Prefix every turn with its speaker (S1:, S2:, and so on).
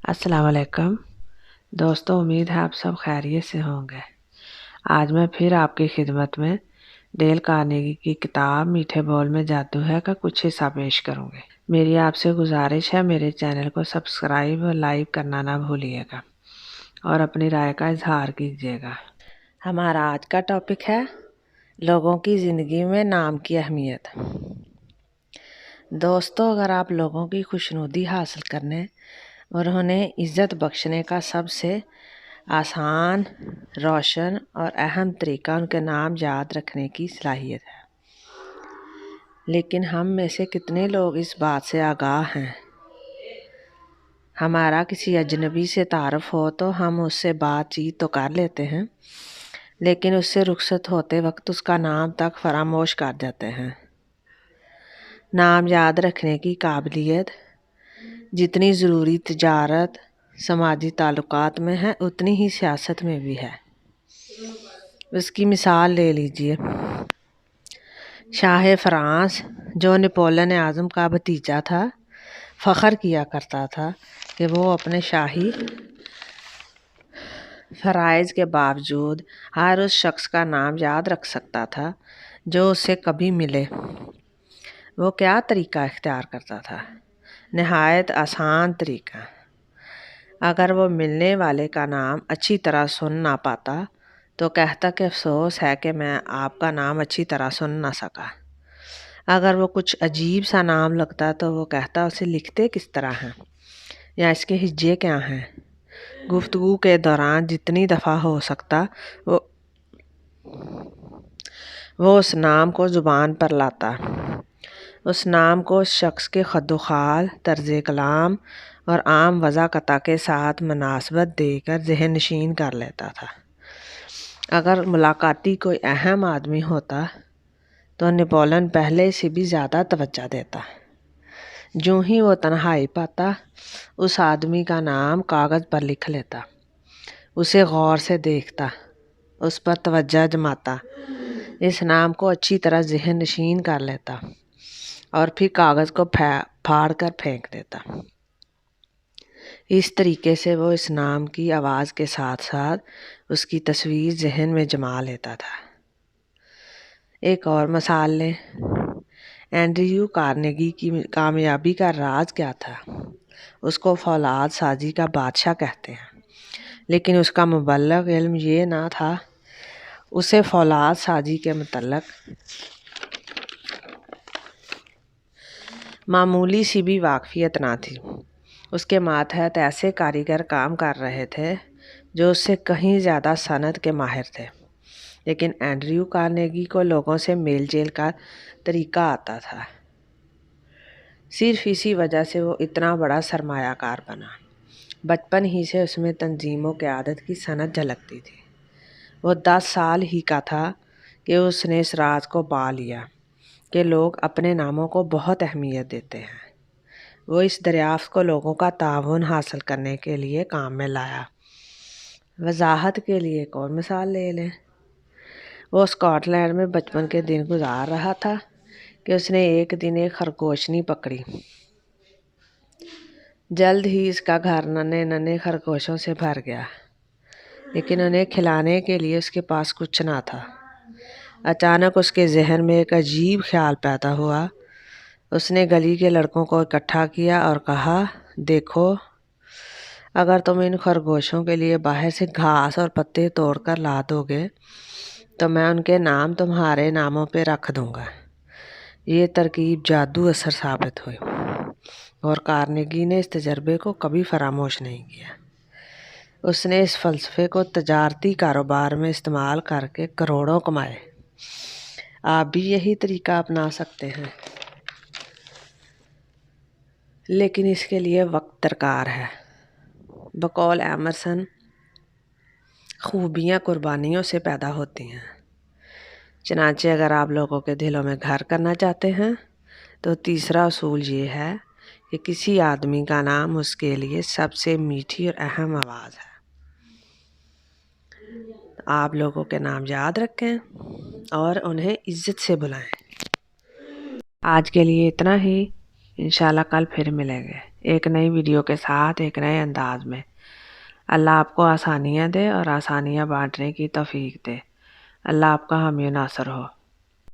S1: अस्सलाम वालेकुम दोस्तों, उम्मीद है आप सब खैरियत से होंगे। आज मैं फिर आपकी खिदमत में डेल कार्नेगी की किताब मीठे बोल में जादू है का कुछ हिस्सा पेश करूँगी। मेरी आपसे गुजारिश है, मेरे चैनल को सब्सक्राइब और लाइक करना ना भूलिएगा और अपनी राय का इजहार कीजिएगा। हमारा आज का टॉपिक है लोगों की ज़िंदगी में नाम की अहमियत। दोस्तों, अगर आप लोगों की खुशनुदी हासिल करने और उन्हें इज़्ज़त बख्शने का सबसे आसान, रोशन और अहम तरीका उनके नाम याद रखने की सलाहियत है। लेकिन हम में से कितने लोग इस बात से आगाह हैं? हमारा किसी अजनबी से तारुफ हो तो हम उससे बातचीत तो कर लेते हैं, लेकिन उससे रुखसत होते वक्त उसका नाम तक फरामोश कर जाते हैं। नाम याद रखने की काबिलियत जितनी ज़रूरी तिजारत, समाजी ताल्लुकात में है, उतनी ही सियासत में भी है। उसकी मिसाल ले लीजिए। शाह फ्रांस, जो नेपोलियन आज़म का भतीजा था, फ़ख्र किया करता था कि वो अपने शाही फ़राइज़ के बावजूद हर उस शख्स का नाम याद रख सकता था जो उससे कभी मिले। वो क्या तरीका इख्तियार करता था? नहायत आसान तरीका। अगर वो मिलने वाले का नाम अच्छी तरह सुन ना पाता तो कहता कि अफसोस है कि मैं आपका नाम अच्छी तरह सुन ना सका। अगर वो कुछ अजीब सा नाम लगता तो वो कहता उसे लिखते किस तरह हैं या इसके हिज्जे क्या हैं। गुफ्तगू के दौरान जितनी दफ़ा हो सकता वो उस नाम को ज़ुबान पर लाता। उस नाम को उस शख्स के खद्दोखाल, तर्ज़ कलाम और आम वज़ाक़ता के साथ मुनासबत देकर ज़हन नशीन कर लेता था। अगर मुलाकाती कोई अहम आदमी होता तो नेपोलियन पहले से भी ज़्यादा तवज्जो देता। जो ही वो तन्हाई पाता, उस आदमी का नाम कागज़ पर लिख लेता, उसे गौर से देखता, उस पर तवज्जो जमाता, इस नाम को अच्छी तरह ज़हन नशीन कर लेता और फिर कागज़ को फाड़ कर फेंक देता। इस तरीके से वो इस नाम की आवाज़ के साथ साथ उसकी तस्वीर ज़हन में जमा लेता था। एक और मिसाल लें। एंड्रयू कार्नेगी की कामयाबी का राज क्या था? उसको फौलाद साजी का बादशाह कहते हैं, लेकिन उसका मुबल्लग इल्म ये ना था। उसे फौलाद साजी के मुतल्लक मामूली सी भी वाकफियत ना थी। उसके मातहत ऐसे कारीगर काम कर रहे थे जो उससे कहीं ज़्यादा सनत के माहिर थे, लेकिन एंड्रयू कार्नेगी को लोगों से मेल जेल का तरीका आता था। सिर्फ इसी वजह से वो इतना बड़ा सरमायाकार बना। बचपन ही से उसमें तंजीमों के आदत की सनत झलकती थी। वो 10 साल ही का था कि उसने इस राज को पा लिया कि लोग अपने नामों को बहुत अहमियत देते हैं। वो इस दरियाफ्त को लोगों का ताउन हासिल करने के लिए काम में लाया। वजाहत के लिए एक और मिसाल ले लें। वो स्कॉटलैंड में बचपन के दिन गुजार रहा था कि उसने एक दिन एक खरगोशनी पकड़ी। जल्द ही इसका घर नन्हे नन्हे खरगोशों से भर गया, लेकिन उन्हें खिलाने के लिए उसके पास कुछ ना था। अचानक उसके जहन में एक अजीब ख्याल पैदा हुआ। उसने गली के लड़कों को इकट्ठा किया और कहा, देखो, अगर तुम इन खरगोशों के लिए बाहर से घास और पत्ते तोड़कर ला दोगे तो मैं उनके नाम तुम्हारे नामों पे रख दूंगा। ये तरकीब जादू असर साबित हुई और कार्नेगी ने इस तजर्बे को कभी फरामोश नहीं किया। उसने इस फ़लसफ़े को तजारती कारोबार में इस्तेमाल करके करोड़ों कमाए। आप भी यही तरीका अपना सकते हैं, लेकिन इसके लिए वक्त दरकार है। बकौल एमरसन, खूबियाँ कुर्बानियों से पैदा होती हैं। चनांचे अगर आप लोगों के दिलों में घर करना चाहते हैं तो तीसरा उसूल ये है कि किसी आदमी का नाम उसके लिए सबसे मीठी और अहम आवाज़ है। आप लोगों के नाम याद रखें और उन्हें इज्जत से बुलाएं। आज के लिए इतना ही। इंशाल्लाह कल फिर मिलेंगे। ایک نئی ویڈیو کے ساتھ ایک نئے انداز میں۔ اللہ آپ کو آسانیاں دے اور آسانیاں بانٹنے کی توفیق دے۔ اللہ آپ کا حامی و ناصر ہو۔